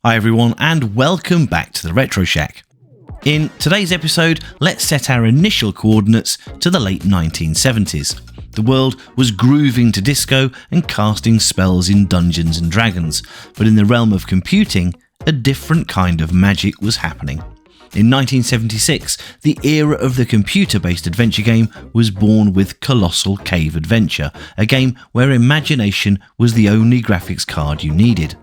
Hi everyone, and welcome back to the Retro Shack. In today's episode, let's set our initial coordinates to the late 1970s. The world was grooving to disco and casting spells in Dungeons and Dragons, but in the realm of computing, a different kind of magic was happening. In 1976, the era of the computer-based adventure game was born with Colossal Cave Adventure, a game where imagination was the only graphics card you needed.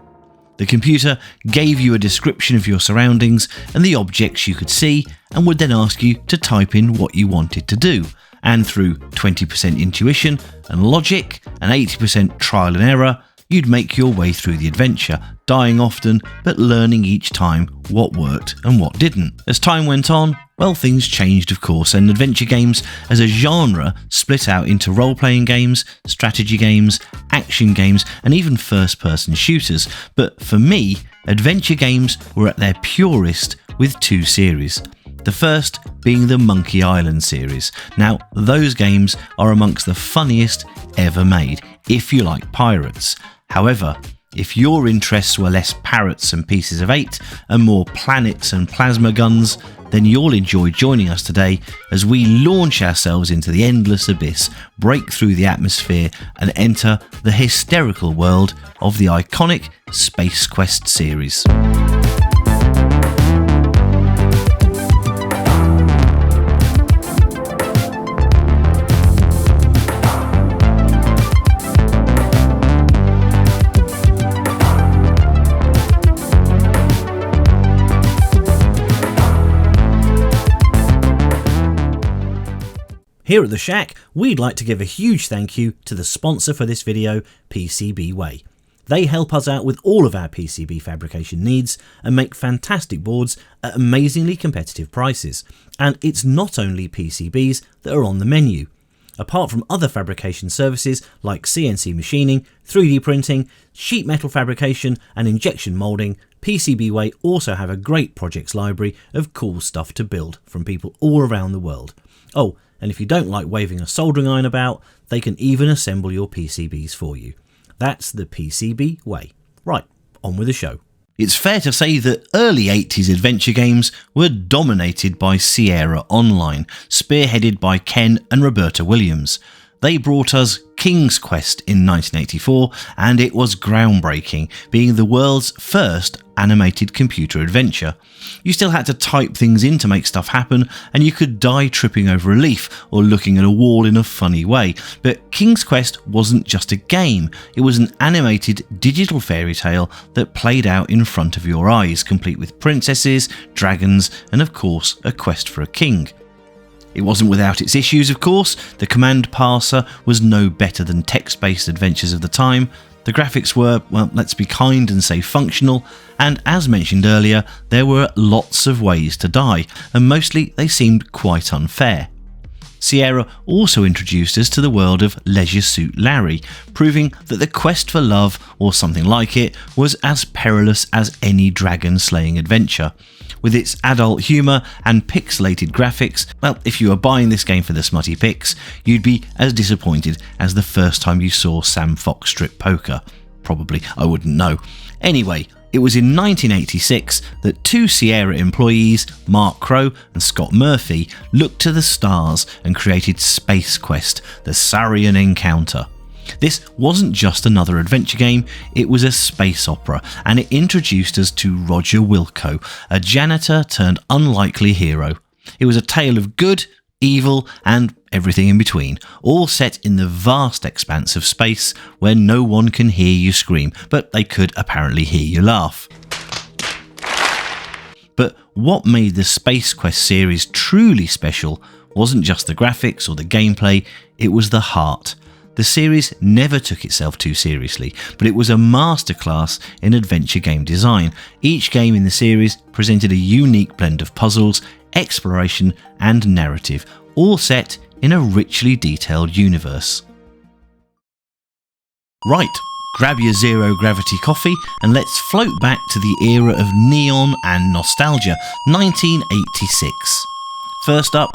The computer gave you a description of your surroundings and the objects you could see, and would then ask you to type in what you wanted to do. And through 20% intuition and logic and 80% trial and error, you'd make your way through the adventure, dying often, but learning each time what worked and what didn't. As time went on, well, things changed of course, and adventure games as a genre split out into role-playing games, strategy games, action games, and even first-person shooters. But for me, adventure games were at their purest with two series. The first being the Monkey Island series. Now, those games are amongst the funniest ever made, if you like pirates. However, if your interests were less parrots and pieces of eight and more planets and plasma guns, then you'll enjoy joining us today as we launch ourselves into the endless abyss, break through the atmosphere, and enter the hysterical world of the iconic Space Quest series. Here at the Shack, we'd like to give a huge thank you to the sponsor for this video, PCBWay. They help us out with all of our PCB fabrication needs and make fantastic boards at amazingly competitive prices. And it's not only PCBs that are on the menu. Apart from other fabrication services like CNC machining, 3D printing, sheet metal fabrication and injection moulding, PCBWay also have a great projects library of cool stuff to build from people all around the world. Oh, and if you don't like waving a soldering iron about, they can even assemble your PCBs for you. That's the PCB way. Right, on with the show. It's fair to say that early 80s adventure games were dominated by Sierra Online, spearheaded by Ken and Roberta Williams. They brought us King's Quest in 1984, and it was groundbreaking, being the world's first animated computer adventure. You still had to type things in to make stuff happen, and you could die tripping over a leaf or looking at a wall in a funny way. But King's Quest wasn't just a game, it was an animated digital fairy tale that played out in front of your eyes, complete with princesses, dragons, and of course a quest for a king. It wasn't without its issues, of course. The command parser was no better than text-based adventures of the time. The graphics were, well, let's be kind and say functional, and as mentioned earlier, there were lots of ways to die, and mostly they seemed quite unfair. Sierra also introduced us to the world of Leisure Suit Larry, proving that the quest for love, or something like it, was as perilous as any dragon-slaying adventure. With its adult humour and pixelated graphics, well, if you were buying this game for the smutty pics, you'd be as disappointed as the first time you saw Sam Fox strip poker. Probably, I wouldn't know. Anyway, it was in 1986 that two Sierra employees, Mark Crow and Scott Murphy, looked to the stars and created Space Quest, the Saurian Encounter. This wasn't just another adventure game, it was a space opera, and it introduced us to Roger Wilco, a janitor turned unlikely hero. It was a tale of good, evil, and everything in between, all set in the vast expanse of space where no one can hear you scream, but they could apparently hear you laugh. But what made the Space Quest series truly special wasn't just the graphics or the gameplay, it was the heart. The series never took itself too seriously, but it was a masterclass in adventure game design. Each game in the series presented a unique blend of puzzles, exploration, and narrative, all set in a richly detailed universe. Right, grab your zero-gravity coffee and let's float back to the era of neon and nostalgia, 1986. First up,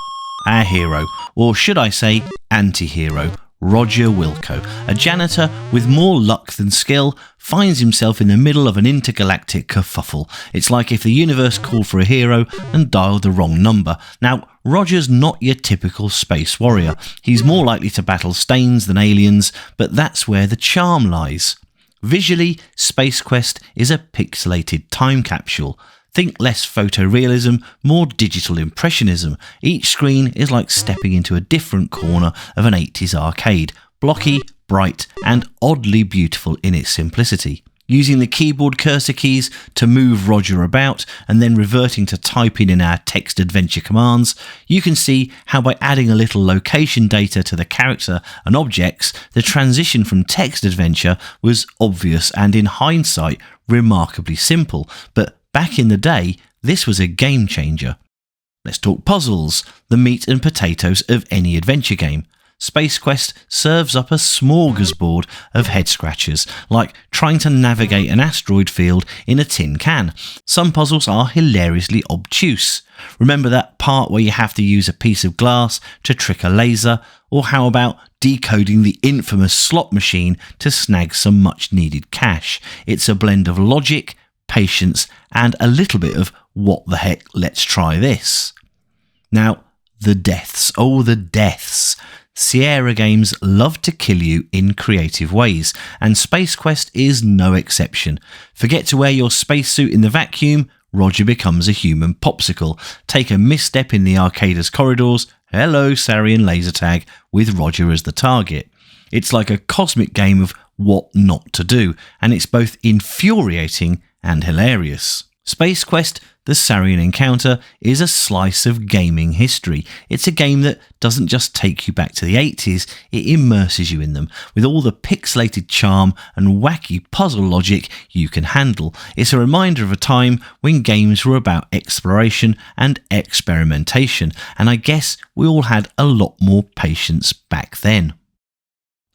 our hero, or should I say anti-hero, Roger Wilco, a janitor with more luck than skill, finds himself in the middle of an intergalactic kerfuffle. It's like if the universe called for a hero and dialed the wrong number. Now, Roger's not your typical space warrior. He's more likely to battle Stains than aliens, but that's where the charm lies. Visually, Space Quest is a pixelated time capsule. Think less photorealism, more digital impressionism. Each screen is like stepping into a different corner of an 80s arcade. Blocky, bright, and oddly beautiful in its simplicity. Using the keyboard cursor keys to move Roger about and then reverting to typing in our text adventure commands, you can see how by adding a little location data to the character and objects, the transition from text adventure was obvious and in hindsight remarkably simple. But back in the day, this was a game changer. Let's talk puzzles, the meat and potatoes of any adventure game. Space Quest serves up a smorgasbord of head-scratchers, like trying to navigate an asteroid field in a tin can. Some puzzles are hilariously obtuse. Remember that part where you have to use a piece of glass to trick a laser? Or how about decoding the infamous slot machine to snag some much-needed cash? It's a blend of logic, patience, and a little bit of what the heck, let's try this. Now, the deaths. Oh, the deaths. Sierra games love to kill you in creative ways, and Space Quest is no exception. Forget to wear your spacesuit in the vacuum, Roger becomes a human popsicle. Take a misstep in the arcade's corridors, hello Sarian laser tag, with Roger as the target. It's like a cosmic game of what not to do, and it's both infuriating and hilarious. Space Quest, the Sarian Encounter, is a slice of gaming history. It's a game that doesn't just take you back to the 80s, it immerses you in them, with all the pixelated charm and wacky puzzle logic you can handle. It's a reminder of a time when games were about exploration and experimentation, and I guess we all had a lot more patience back then.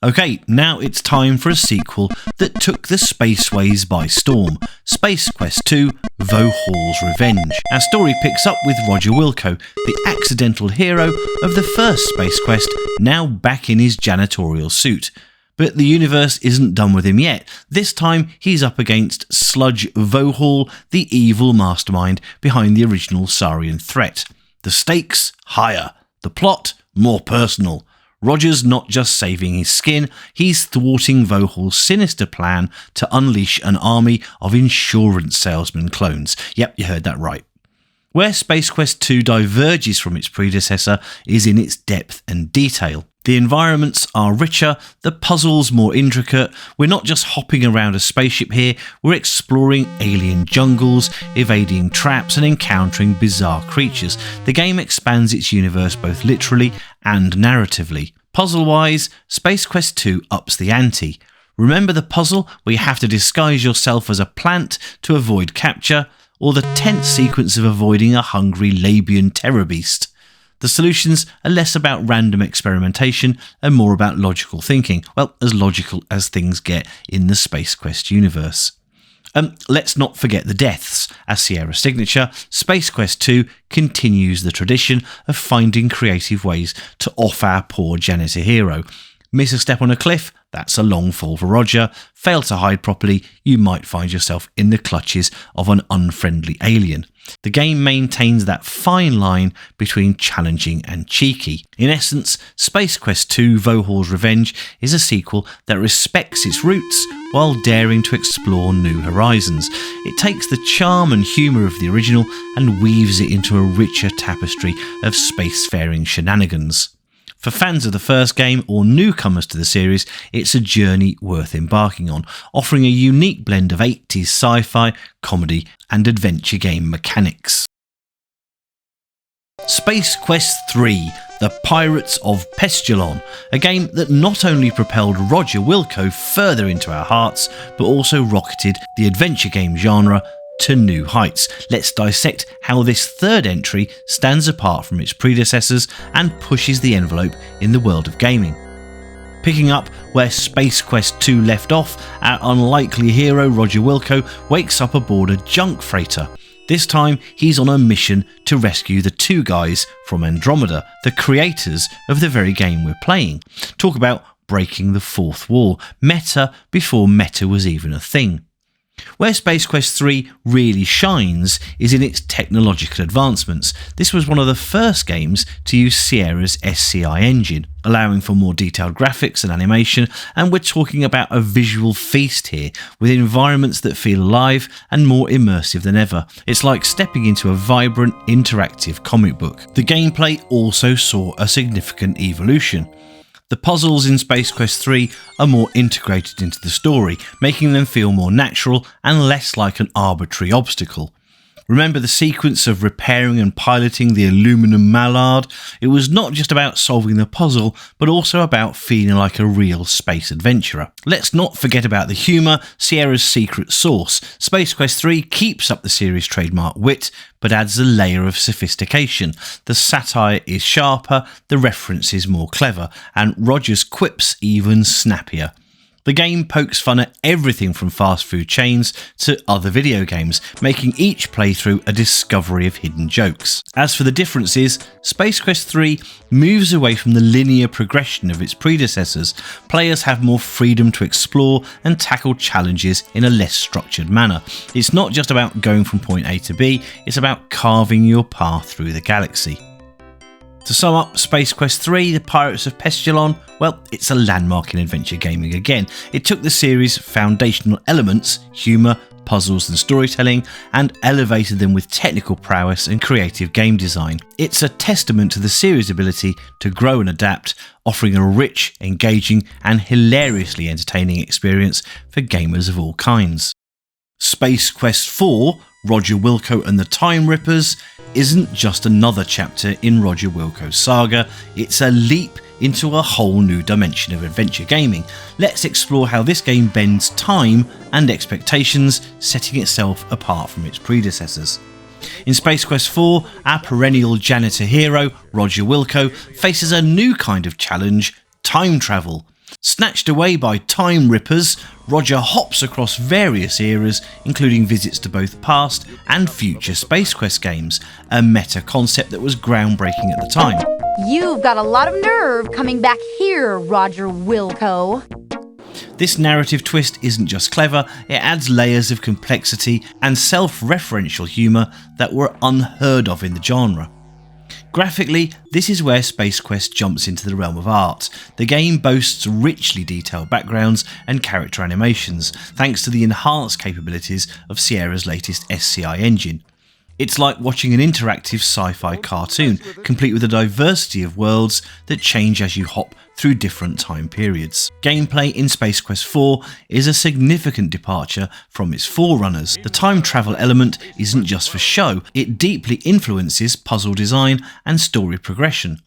Okay, now it's time for a sequel that took the spaceways by storm. Space Quest 2: Vohal's Revenge. Our story picks up with Roger Wilco, the accidental hero of the first Space Quest, now back in his janitorial suit. But the universe isn't done with him yet. This time he's up against Sludge Vohal, the evil mastermind behind the original Sarian threat. The stakes higher, the plot more personal. Roger's not just saving his skin, he's thwarting Vohal's sinister plan to unleash an army of insurance salesman clones. Yep, you heard that right. Where Space Quest 2 diverges from its predecessor is in its depth and detail. The environments are richer, the puzzles more intricate. We're not just hopping around a spaceship here, we're exploring alien jungles, evading traps and encountering bizarre creatures. The game expands its universe both literally and narratively. Puzzle-wise, Space Quest 2 ups the ante. Remember the puzzle where you have to disguise yourself as a plant to avoid capture, or the tense sequence of avoiding a hungry Labian terror beast? The solutions are less about random experimentation and more about logical thinking. Well, as logical as things get in the Space Quest universe. Let's not forget the deaths. As Sierra's signature, Space Quest 2 continues the tradition of finding creative ways to off our poor janitor hero. Miss a step on a cliff, that's a long fall for Roger. Fail to hide properly, you might find yourself in the clutches of an unfriendly alien. The game maintains that fine line between challenging and cheeky. In essence, Space Quest 2: Vohal's Revenge is a sequel that respects its roots while daring to explore new horizons. It takes the charm and humour of the original and weaves it into a richer tapestry of spacefaring shenanigans. For fans of the first game or newcomers to the series, it's a journey worth embarking on, offering a unique blend of 80s sci-fi, comedy and adventure game mechanics. Space Quest 3: The Pirates of Pestulon, a game that not only propelled Roger Wilco further into our hearts, but also rocketed the adventure game genre to new heights. Let's dissect how this third entry stands apart from its predecessors and pushes the envelope in the world of gaming. Picking up where Space Quest 2 left off, our unlikely hero Roger Wilco wakes up aboard a junk freighter. This time he's on a mission to rescue the two guys from Andromeda, the creators of the very game we're playing. Talk about breaking the fourth wall, meta before meta was even a thing. Where Space Quest 3 really shines is in its technological advancements. This was one of the first games to use Sierra's SCI engine, allowing for more detailed graphics and animation, and we're talking about a visual feast here, with environments that feel alive and more immersive than ever. It's like stepping into a vibrant, interactive comic book. The gameplay also saw a significant evolution. The puzzles in Space Quest 3 are more integrated into the story, making them feel more natural and less like an arbitrary obstacle. Remember the sequence of repairing and piloting the aluminum mallard? It was not just about solving the puzzle, but also about feeling like a real space adventurer. Let's not forget about the humour, Sierra's secret sauce. Space Quest 3 keeps up the series' trademark wit, but adds a layer of sophistication. The satire is sharper, the references more clever, and Roger's quips even snappier. The game pokes fun at everything from fast food chains to other video games, making each playthrough a discovery of hidden jokes. As for the differences, Space Quest 3 moves away from the linear progression of its predecessors. Players have more freedom to explore and tackle challenges in a less structured manner. It's not just about going from point A to B, it's about carving your path through the galaxy. To sum up Space Quest 3, The Pirates of Pestilon, well, it's a landmark in adventure gaming again. It took the series' foundational elements, humour, puzzles and storytelling, and elevated them with technical prowess and creative game design. It's a testament to the series' ability to grow and adapt, offering a rich, engaging and hilariously entertaining experience for gamers of all kinds. Space Quest 4, Roger Wilco and the Time Rippers, isn't just another chapter in Roger Wilco's saga, it's a leap into a whole new dimension of adventure gaming. Let's explore how this game bends time and expectations, setting itself apart from its predecessors. In Space Quest 4, our perennial janitor hero, Roger Wilco, faces a new kind of challenge: time travel. Snatched away by Time Rippers, Roger hops across various eras, including visits to both past and future Space Quest games, a meta concept that was groundbreaking at the time. You've got a lot of nerve coming back here, Roger Wilco. This narrative twist isn't just clever, it adds layers of complexity and self-referential humour that were unheard of in the genre. Graphically, this is where Space Quest jumps into the realm of art. The game boasts richly detailed backgrounds and character animations, thanks to the enhanced capabilities of Sierra's latest SCI engine. It's like watching an interactive sci-fi cartoon, complete with a diversity of worlds that change as you hop through different time periods. Gameplay in Space Quest 4 is a significant departure from its forerunners. The time travel element isn't just for show, it deeply influences puzzle design and story progression.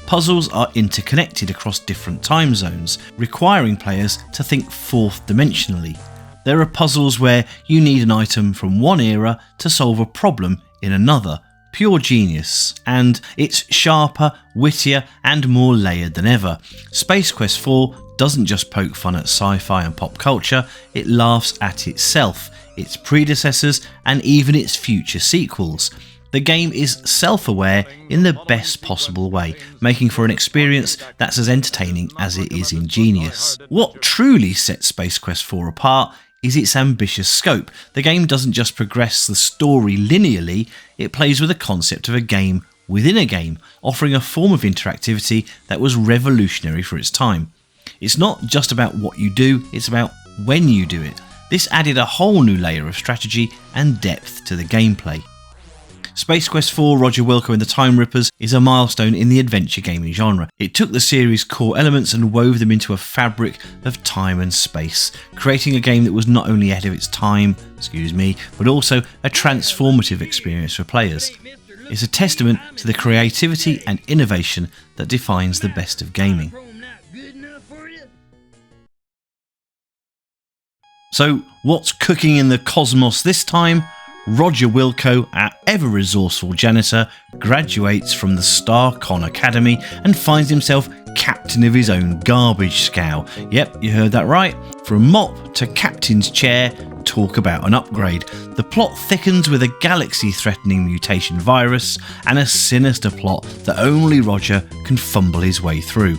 Puzzles are interconnected across different time zones, requiring players to think fourth dimensionally. There are puzzles where you need an item from one era to solve a problem in another. Pure genius, and it's sharper, wittier and more layered than ever. Space Quest 4 doesn't just poke fun at sci-fi and pop culture, it laughs at itself, its predecessors and even its future sequels. The game is self-aware in the best possible way, making for an experience that's as entertaining as it is ingenious. What truly sets Space Quest 4 apart is its ambitious scope. The game doesn't just progress the story linearly, it plays with the concept of a game within a game, offering a form of interactivity that was revolutionary for its time. It's not just about what you do, it's about when you do it. This added a whole new layer of strategy and depth to the gameplay. Space Quest 4 Roger Wilco and the Time Rippers is a milestone in the adventure gaming genre. It took the series' core elements and wove them into a fabric of time and space, creating a game that was not only ahead of its time, but also a transformative experience for players. It's a testament to the creativity and innovation that defines the best of gaming. So, what's cooking in the cosmos this time? Roger Wilco, our ever-resourceful janitor, graduates from the StarCon Academy and finds himself captain of his own garbage scow. Yep, you heard that right. From mop to captain's chair, talk about an upgrade. The plot thickens with a galaxy-threatening mutation virus and a sinister plot that only Roger can fumble his way through.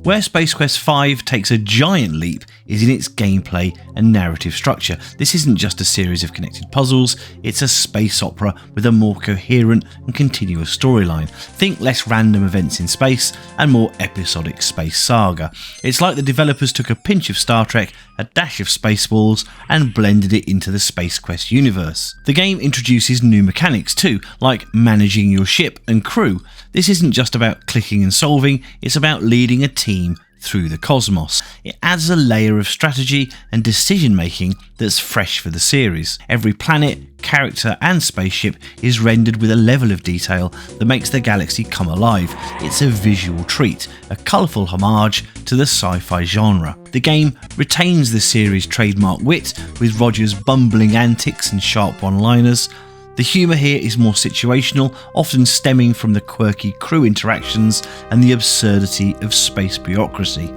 Where Space Quest V takes a giant leap is in its gameplay and narrative structure. This isn't just a series of connected puzzles, it's a space opera with a more coherent and continuous storyline. Think less random events in space and more episodic space saga. It's like the developers took a pinch of Star Trek, a dash of Spaceballs, and blended it into the Space Quest universe. The game introduces new mechanics too, like managing your ship and crew. This isn't just about clicking and solving, it's about leading a team through the cosmos. It adds a layer of strategy and decision making that's fresh for the series. Every planet, character and spaceship is rendered with a level of detail that makes the galaxy come alive. It's a visual treat, a colourful homage to the sci-fi genre. The game retains the series' trademark wit, with Roger's bumbling antics and sharp one-liners. The humour here is more situational, often stemming from the quirky crew interactions and the absurdity of space bureaucracy.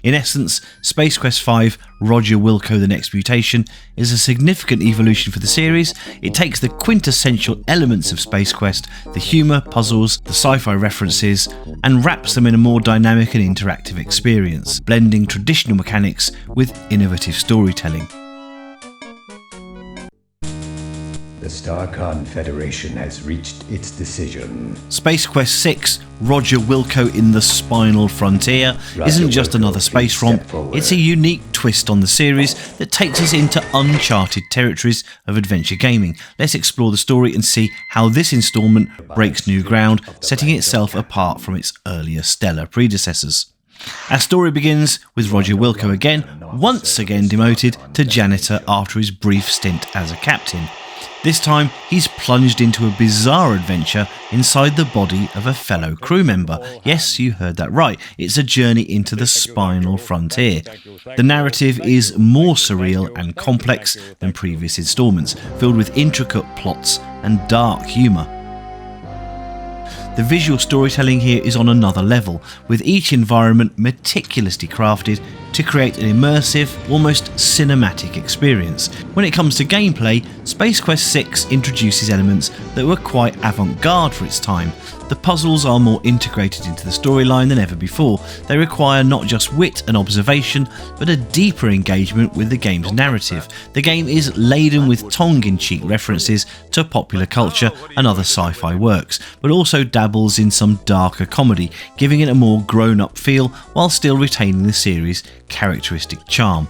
In essence, Space Quest V Roger Wilco The Next Mutation is a significant evolution for the series. It takes the quintessential elements of Space Quest, the humour, puzzles, the sci-fi references, and wraps them in a more dynamic and interactive experience, blending traditional mechanics with innovative storytelling. The StarCon Federation has reached its decision. Space Quest VI Roger Wilco in the Spinal Frontier isn't just another space romp, it's a unique twist on the series that takes us into uncharted territories of adventure gaming. Let's explore the story and see how this instalment breaks new ground, setting itself apart from its earlier stellar predecessors. Our story begins with Roger Wilco once again demoted to janitor after his brief stint as a captain. This time, he's plunged into a bizarre adventure inside the body of a fellow crew member. Yes, you heard that right. It's a journey into the Spinal Frontier. The narrative is more surreal and complex than previous installments, filled with intricate plots and dark humour. The visual storytelling here is on another level, with each environment meticulously crafted to create an immersive, almost cinematic experience. When it comes to gameplay, Space Quest VI introduces elements that were quite avant-garde for its time. The puzzles are more integrated into the storyline than ever before. They require not just wit and observation, but a deeper engagement with the game's narrative. The game is laden with tongue-in-cheek references to popular culture and other sci-fi works, but also dabbles in some darker comedy, giving it a more grown-up feel while still retaining the series' characteristic charm.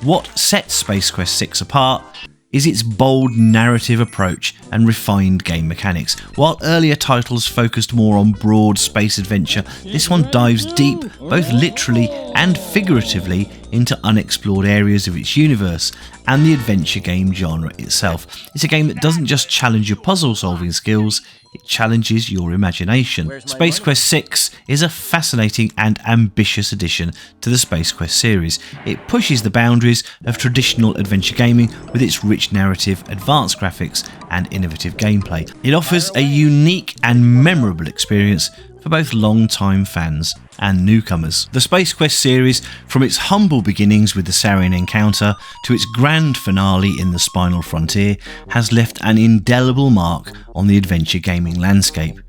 What sets Space Quest VI apart is its bold narrative approach and refined game mechanics. While earlier titles focused more on broad space adventure, this one dives deep, both literally and figuratively, into unexplored areas of its universe and the adventure game genre itself. It's a game that doesn't just challenge your puzzle-solving skills, it challenges your imagination. Space Quest VI is a fascinating and ambitious addition to the Space Quest series. It pushes the boundaries of traditional adventure gaming with its rich narrative, advanced graphics, and innovative gameplay. It offers a unique and memorable experience for both long-time fans and newcomers. The Space Quest series, from its humble beginnings with the Saurian encounter to its grand finale in the Spinal Frontier, has left an indelible mark on the adventure gaming landscape.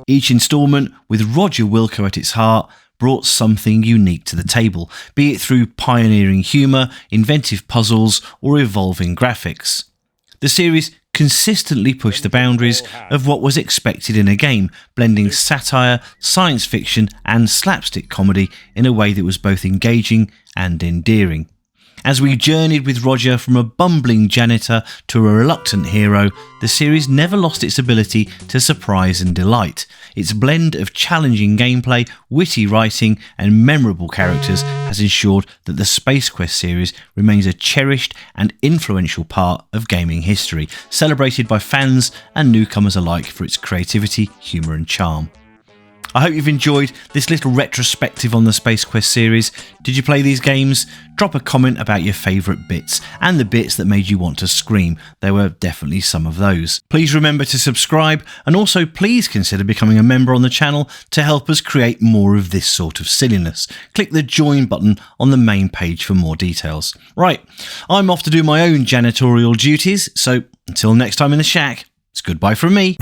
Each instalment, with Roger Wilco at its heart, brought something unique to the table, be it through pioneering humour, inventive puzzles, or evolving graphics. The series consistently pushed the boundaries of what was expected in a game, blending satire, science fiction and slapstick comedy in a way that was both engaging and endearing. As we journeyed with Roger from a bumbling janitor to a reluctant hero, the series never lost its ability to surprise and delight. Its blend of challenging gameplay, witty writing and memorable characters has ensured that the Space Quest series remains a cherished and influential part of gaming history, celebrated by fans and newcomers alike for its creativity, humour and charm. I hope you've enjoyed this little retrospective on the Space Quest series. Did you play these games? Drop a comment about your favourite bits and the bits that made you want to scream. There were definitely some of those. Please remember to subscribe, and also please consider becoming a member on the channel to help us create more of this sort of silliness. Click the join button on the main page for more details. Right, I'm off to do my own janitorial duties, so until next time in the shack, it's goodbye from me.